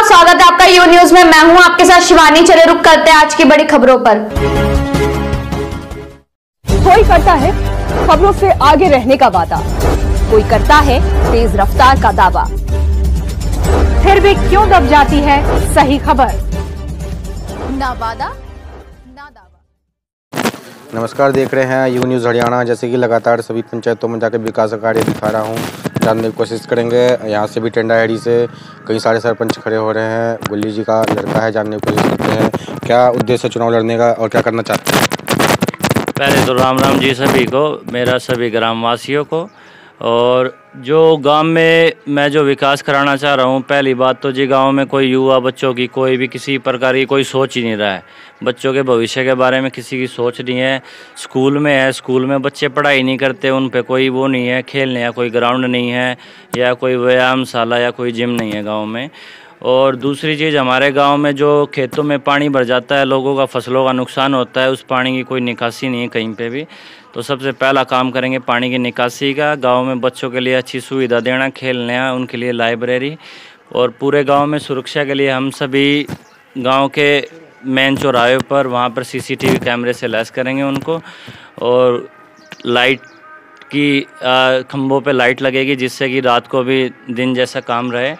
नमस्कार, स्वागत है आपका यू न्यूज में। मैं हूं आपके साथ शिवानी। चले रुक करते हैं आज की बड़ी खबरों पर। कोई करता है खबरों से आगे रहने का वादा, कोई करता है तेज रफ्तार का दावा, फिर भी क्यों दब जाती है सही खबर? ना वादा ना दावा। नमस्कार, देख रहे हैं यू न्यूज़ हरियाणा। जैसे कि लगातार सभी पंचायतों में जाकर विकास कार्य दिखा रहा हूँ, जानने की कोशिश करेंगे। यहाँ से भी टेंडाहेड़ी से कई सारे सरपंच खड़े हो रहे हैं। गुल्ली जी का लड़का है, जानने की कोशिश करते हैं क्या उद्देश्य है चुनाव लड़ने का और क्या करना चाहते हैं। पहले तो राम राम जी सभी को, मेरा सभी ग्रामवासियों को। और जो गांव में मैं जो विकास कराना चाह रहा हूं, पहली बात तो जी गांव में कोई युवा बच्चों की कोई भी किसी प्रकार की कोई सोच ही नहीं रहा है। बच्चों के भविष्य के बारे में किसी की सोच नहीं है। स्कूल में बच्चे पढ़ाई नहीं करते, उन पे कोई वो नहीं है, खेलने या कोई ग्राउंड नहीं है, या कोई व्यायामशाला या कोई जिम नहीं है गाँव में। और दूसरी चीज़, हमारे गांव में जो खेतों में पानी भर जाता है, लोगों का फसलों का नुकसान होता है, उस पानी की कोई निकासी नहीं है कहीं पे भी। तो सबसे पहला काम करेंगे पानी की निकासी का। गांव में बच्चों के लिए अच्छी सुविधा देना, खेलने उनके लिए लाइब्रेरी, और पूरे गांव में सुरक्षा के लिए हम सभी गांव के मेन चौराहे पर वहां पर सीसीटीवी कैमरे से लैस करेंगे उनको। और लाइट की खंभों पे लाइट लगेगी, जिससे कि रात को भी दिन जैसा काम रहे।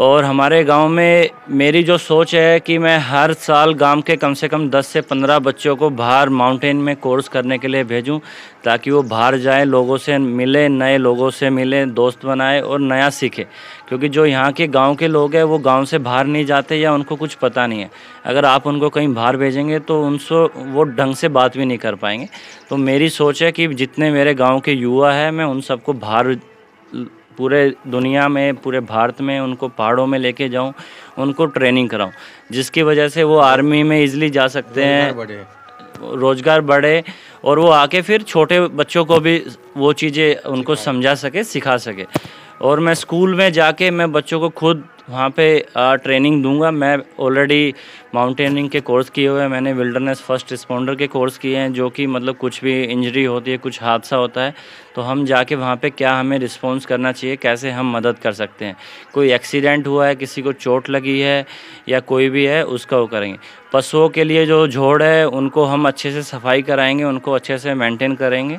और हमारे गांव में मेरी जो सोच है कि मैं हर साल गांव के कम से कम 10 से 15 बच्चों को बाहर माउंटेन में कोर्स करने के लिए भेजूं, ताकि वो बाहर जाएं, लोगों से मिले, नए लोगों से मिले, दोस्त बनाए और नया सीखे। क्योंकि जो यहाँ के गांव के लोग हैं वो गांव से बाहर नहीं जाते या उनको कुछ पता नहीं है। अगर आप उनको कहीं बाहर भेजेंगे तो उनसे वो ढंग से बात भी नहीं कर पाएंगे। तो मेरी सोच है कि जितने मेरे गाँव के युवा हैं, मैं उन सबको बाहर पूरे दुनिया में, पूरे भारत में उनको पहाड़ों में लेके जाऊं, उनको ट्रेनिंग कराऊं, जिसकी वजह से वो आर्मी में इजीली जा सकते हैं, रोजगार बढ़े, और वो आके फिर छोटे बच्चों को भी वो चीज़ें उनको समझा सके, सिखा सके। और मैं स्कूल में जाके मैं बच्चों को खुद वहाँ पे ट्रेनिंग दूंगा। मैं ऑलरेडी माउंटेनिंग के कोर्स किए हुए हैं, मैंने विल्डरनेस फर्स्ट रिस्पॉन्डर के कोर्स किए हैं, जो कि मतलब कुछ भी इंजरी होती है, कुछ हादसा होता है, तो हम जाके वहाँ पे क्या हमें रिस्पॉन्स करना चाहिए, कैसे हम मदद कर सकते हैं। कोई एक्सीडेंट हुआ है, किसी को चोट लगी है या कोई भी है, उसका वो करेंगे। पशुओं के लिए जो झोड़ है उनको हम अच्छे से सफाई कराएंगे, उनको अच्छे से मेंटेन करेंगे।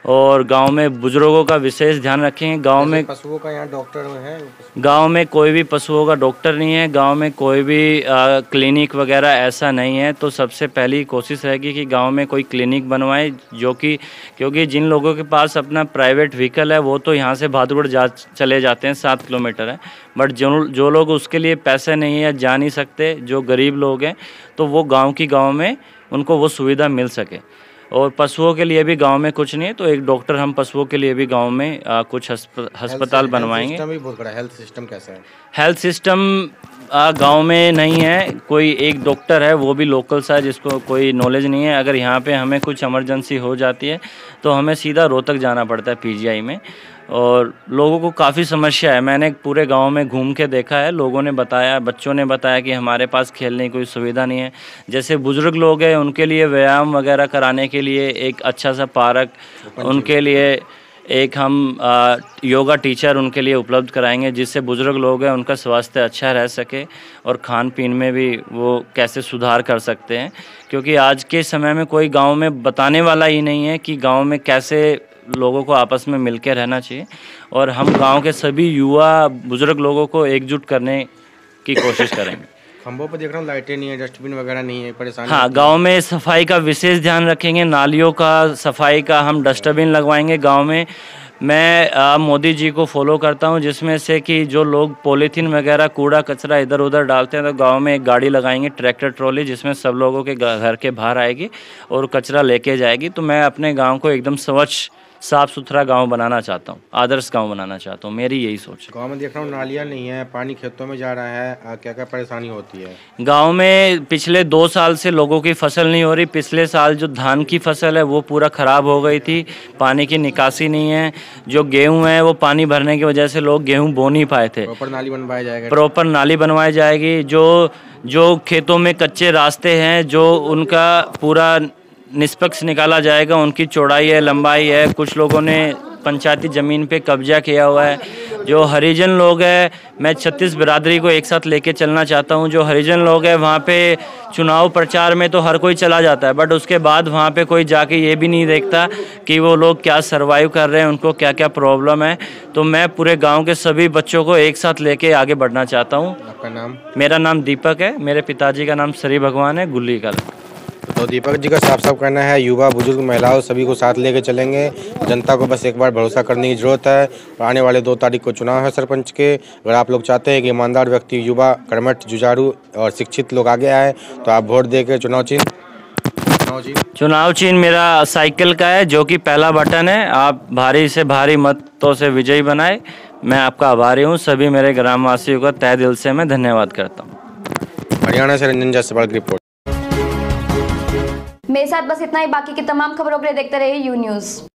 और गांव में बुजुर्गों का विशेष ध्यान रखेंगे। गांव में पशुओं का यहाँ डॉक्टर है? गांव में कोई भी पशुओं का डॉक्टर नहीं है, गांव में कोई भी क्लिनिक वगैरह ऐसा नहीं है। तो सबसे पहली कोशिश रहेगी कि गांव में कोई क्लिनिक बनवाए, जो कि क्योंकि जिन लोगों के पास अपना प्राइवेट व्हीकल है वो तो यहाँ से बहादुरगढ़ चले जाते हैं, 7 किलोमीटर है। बट जो लोग उसके लिए पैसे नहीं है या जा नहीं सकते, जो गरीब लोग हैं, तो वो गाँव में उनको वो सुविधा मिल सके। और पशुओं के लिए भी गांव में कुछ नहीं है, तो एक डॉक्टर हम पशुओं के लिए भी गांव में कुछ अस्पताल बनवाएंगे। हेल्थ सिस्टम कैसा है? हेल्थ सिस्टम गांव में नहीं है। कोई एक डॉक्टर है, वो भी लोकल सा है, जिसको कोई नॉलेज नहीं है। अगर यहाँ पे हमें कुछ इमरजेंसी हो जाती है तो हमें सीधा रोहतक जाना पड़ता है पीजीआई में। और लोगों को काफ़ी समस्या है, मैंने पूरे गांव में घूम के देखा है। लोगों ने बताया, बच्चों ने बताया कि हमारे पास खेलने की कोई सुविधा नहीं है। जैसे बुजुर्ग लोग हैं, उनके लिए व्यायाम वगैरह कराने के लिए एक अच्छा सा पार्क, उनके लिए एक हम योगा टीचर उनके लिए उपलब्ध कराएंगे, जिससे बुजुर्ग लोग हैं उनका स्वास्थ्य अच्छा रह सके और खान पीन में भी वो कैसे सुधार कर सकते हैं। क्योंकि आज के समय में कोई गांव में बताने वाला ही नहीं है कि गांव में कैसे लोगों को आपस में मिलकर रहना चाहिए। और हम गांव के सभी युवा बुजुर्ग लोगों को एकजुट करने की कोशिश करेंगे। खंभों पर देख रहा हूँ लाइटें नहीं है, डस्टबिन वगैरह नहीं है, परेशानी। हाँ, गांव में सफाई का विशेष ध्यान रखेंगे, नालियों का सफाई का हम डस्टबिन लगवाएंगे गांव में। मैं मोदी जी को फॉलो करता हूं, जिसमें से कि जो लोग पॉलीथीन वगैरह कूड़ा कचरा इधर उधर डालते हैं, तो गांव में एक गाड़ी लगाएंगे, ट्रैक्टर ट्रॉली, जिसमें सब लोगों के घर के बाहर आएगी और कचरा लेके जाएगी। तो मैं अपने गांव को एकदम स्वच्छ साफ़ सुथरा गांव बनाना चाहता हूं, आदर्श गांव बनाना चाहता हूं, मेरी यही सोच है। गांव में देख रहा हूं नालियां नहीं है, पानी खेतों में जा रहा है, क्या क्या परेशानी होती है? गांव में पिछले 2 साल से लोगों की फसल नहीं हो रही। पिछले साल जो धान की फसल है वो पूरा ख़राब हो गई थी, पानी की निकासी नहीं है। जो गेहूँ है वो पानी भरने की वजह से लोग गेहूँ बो नहीं पाए थे। प्रॉपर नाली बनवाया जाएगा? प्रॉपर नाली बनवाई जाएगी। जो खेतों में कच्चे रास्ते हैं, जो उनका पूरा निष्पक्ष निकाला जाएगा, उनकी चौड़ाई है, लंबाई है। कुछ लोगों ने पंचायती ज़मीन पे कब्जा किया हुआ है। जो हरिजन लोग हैं, मैं 36 बिरादरी को एक साथ लेके चलना चाहता हूँ। जो हरिजन लोग हैं वहाँ पे चुनाव प्रचार में तो हर कोई चला जाता है, बट उसके बाद वहाँ पे कोई जाके ये भी नहीं देखता कि वो लोग क्या सरवाइव कर रहे हैं, उनको क्या क्या प्रॉब्लम है। तो मैं पूरे गांव के सभी बच्चों को एक साथ लेके आगे बढ़ना चाहता हूँ। आपका नाम? मेरा नाम दीपक है, मेरे पिताजी का नाम श्री भगवान है, गुल्ली का। तो दीपक जी का साफ साफ कहना है युवा, बुजुर्ग, महिलाओं सभी को साथ लेके चलेंगे। जनता को बस एक बार भरोसा करने की ज़रूरत है। और आने वाले 2 तारीख को चुनाव है सरपंच के। अगर आप लोग चाहते हैं कि ईमानदार व्यक्ति, युवा, कर्मठ, जुझारू और शिक्षित लोग आगे आए तो आप वोट दे के चुनाव चिन्ह मेरा साइकिल का है, जो कि पहला बटन है। आप भारी से भारी मतों से विजयी बनाए। मैं आपका आभारी हूँ। सभी मेरे ग्रामवासियों का तहे दिल से मैं धन्यवाद करता हूँ। हरियाणा से रंजन जायसवाल की रिपोर्ट। मेरे साथ बस इतना ही। बाकी की तमाम खबरों के लिए देखते रहिए यू न्यूज़।